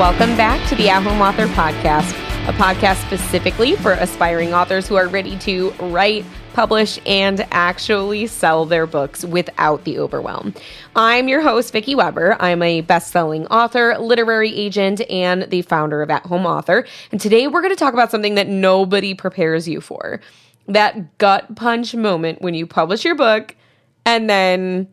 Welcome back to the At Home Author Podcast, a podcast specifically for aspiring authors who are ready to write, publish, and actually sell their books without the overwhelm. I'm your host, Vicky Weber. I'm a best-selling author, literary agent, and the founder of At Home Author. And today we're going to talk about something that nobody prepares you for. That gut punch moment when you publish your book and then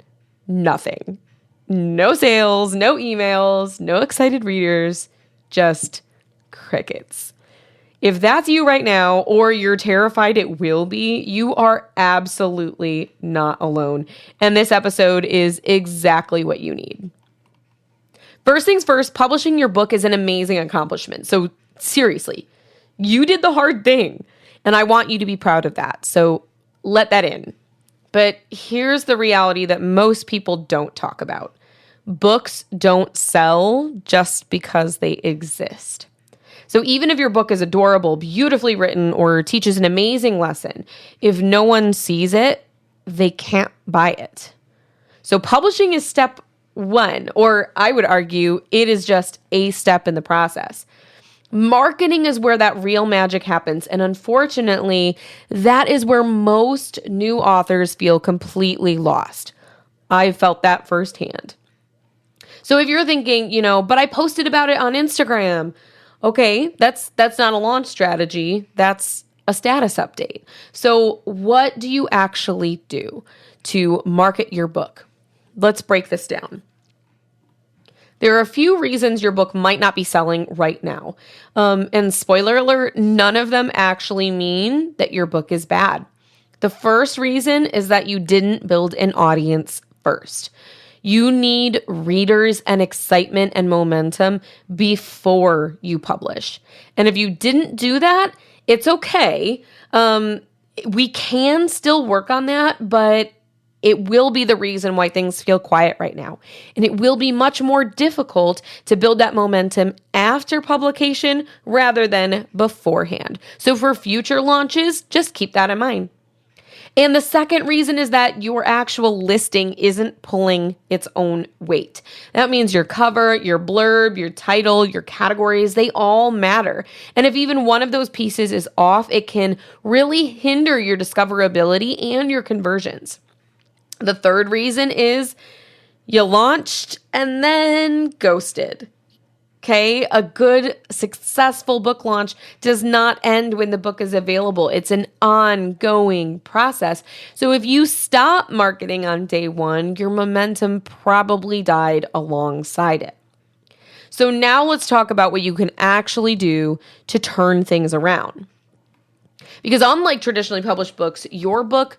nothing. No sales, no emails, no excited readers, just crickets. If that's you right now, or you're terrified it will be, you are absolutely not alone. And this episode is exactly what you need. First things first, publishing your book is an amazing accomplishment. So seriously, you did the hard thing, and I want you to be proud of that. So let that in. But here's the reality that most people don't talk about. Books don't sell just because they exist. So even if your book is adorable, beautifully written, or teaches an amazing lesson, if no one sees it, they can't buy it. So publishing is step one, or I would argue it is just a step in the process. Marketing is where that real magic happens. And unfortunately, that is where most new authors feel completely lost. I've felt that firsthand. So if you're thinking, but I posted about it on Instagram. Okay, that's not a launch strategy. That's a status update. So what do you actually do to market your book? Let's break this down. There are a few reasons your book might not be selling right now. And spoiler alert, none of them actually mean that your book is bad. The first reason is that you didn't build an audience first. You need readers and excitement and momentum before you publish. And if you didn't do that, it's okay. We can still work on that, but it will be the reason why things feel quiet right now. And it will be much more difficult to build that momentum after publication rather than beforehand. So for future launches, just keep that in mind. And the second reason is that your actual listing isn't pulling its own weight. That means your cover, your blurb, your title, your categories, they all matter. And if even one of those pieces is off, it can really hinder your discoverability and your conversions. The third reason is you launched and then ghosted. Okay, a good, successful book launch does not end when the book is available. It's an ongoing process. So if you stop marketing on day one, your momentum probably died alongside it. So now let's talk about what you can actually do to turn things around. Because unlike traditionally published books, your book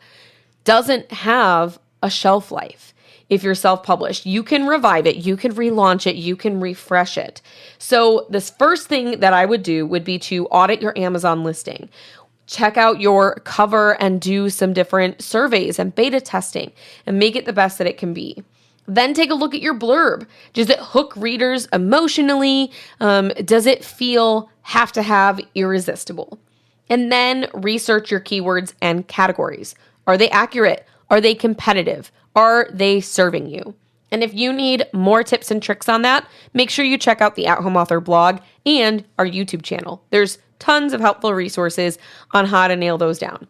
doesn't have a shelf life. If you're self-published, you can revive it, you can relaunch it, you can refresh it. So this first thing that I would do would be to audit your Amazon listing. Check out your cover and do some different surveys and beta testing and make it the best that it can be. Then take a look at your blurb. Does it hook readers emotionally? Does it have to have irresistible? And then research your keywords and categories. Are they accurate? Are they competitive? Are they serving you? And if you need more tips and tricks on that, make sure you check out the At Home Author blog and our YouTube channel. There's tons of helpful resources on how to nail those down.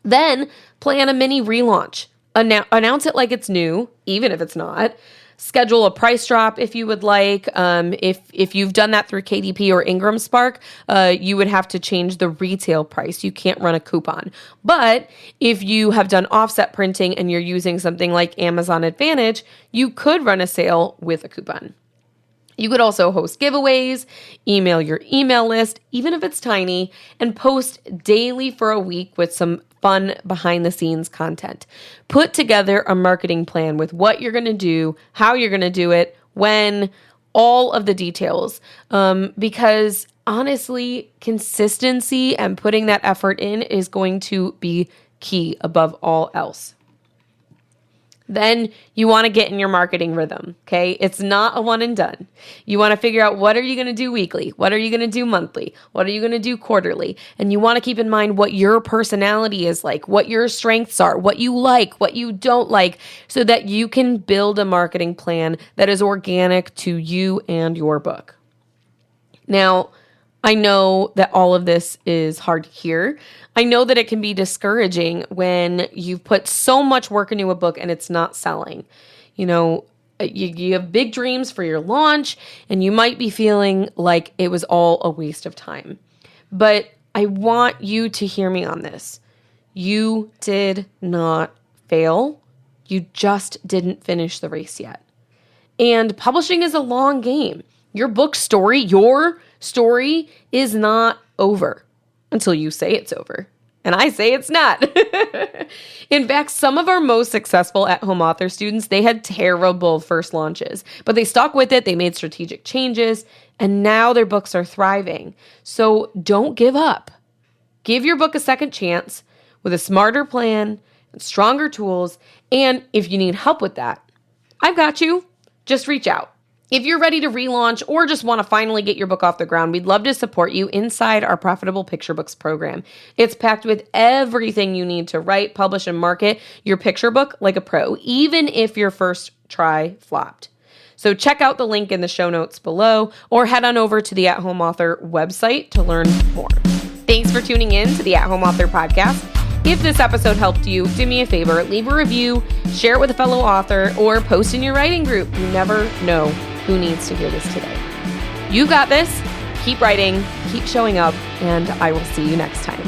Then plan a mini relaunch. Announce it like it's new, even if it's not. Schedule a price drop if you would like. If you've done that through KDP or Ingram Spark, you would have to change the retail price. You can't run a coupon. But if you have done offset printing and you're using something like Amazon Advantage, you could run a sale with a coupon. You could also host giveaways, email your email list, even if it's tiny, and post daily for a week with some fun behind-the-scenes content. Put together a marketing plan with what you're going to do, how you're going to do it, when, all of the details. Because honestly, consistency and putting that effort in is going to be key above all else. Then you want to get in your marketing rhythm, okay? It's not a one and done. You want to figure out what are you going to do weekly? What are you going to do monthly? What are you going to do quarterly? And you want to keep in mind what your personality is like, what your strengths are, what you like, what you don't like, so that you can build a marketing plan that is organic to you and your book. Now, I know that all of this is hard to hear. I know that it can be discouraging when you've put so much work into a book and it's not selling. You have big dreams for your launch, and you might be feeling like it was all a waste of time. But I want you to hear me on this. You did not fail. You just didn't finish the race yet. And publishing is a long game. Your story is not over until you say it's over. And I say it's not. In fact, some of our most successful at-home author students, they had terrible first launches, but they stuck with it. They made strategic changes, and now their books are thriving. So don't give up. Give your book a second chance with a smarter plan and stronger tools. And if you need help with that, I've got you. Just reach out. If you're ready to relaunch or just want to finally get your book off the ground, we'd love to support you inside our Profitable Picture Books program. It's packed with everything you need to write, publish, and market your picture book like a pro, even if your first try flopped. So check out the link in the show notes below or head on over to the At Home Author website to learn more. Thanks for tuning in to the At Home Author podcast. If this episode helped you, do me a favor, leave a review, share it with a fellow author, or post in your writing group. You never know who needs to hear this today. You got this. Keep writing, keep showing up, and I will see you next time.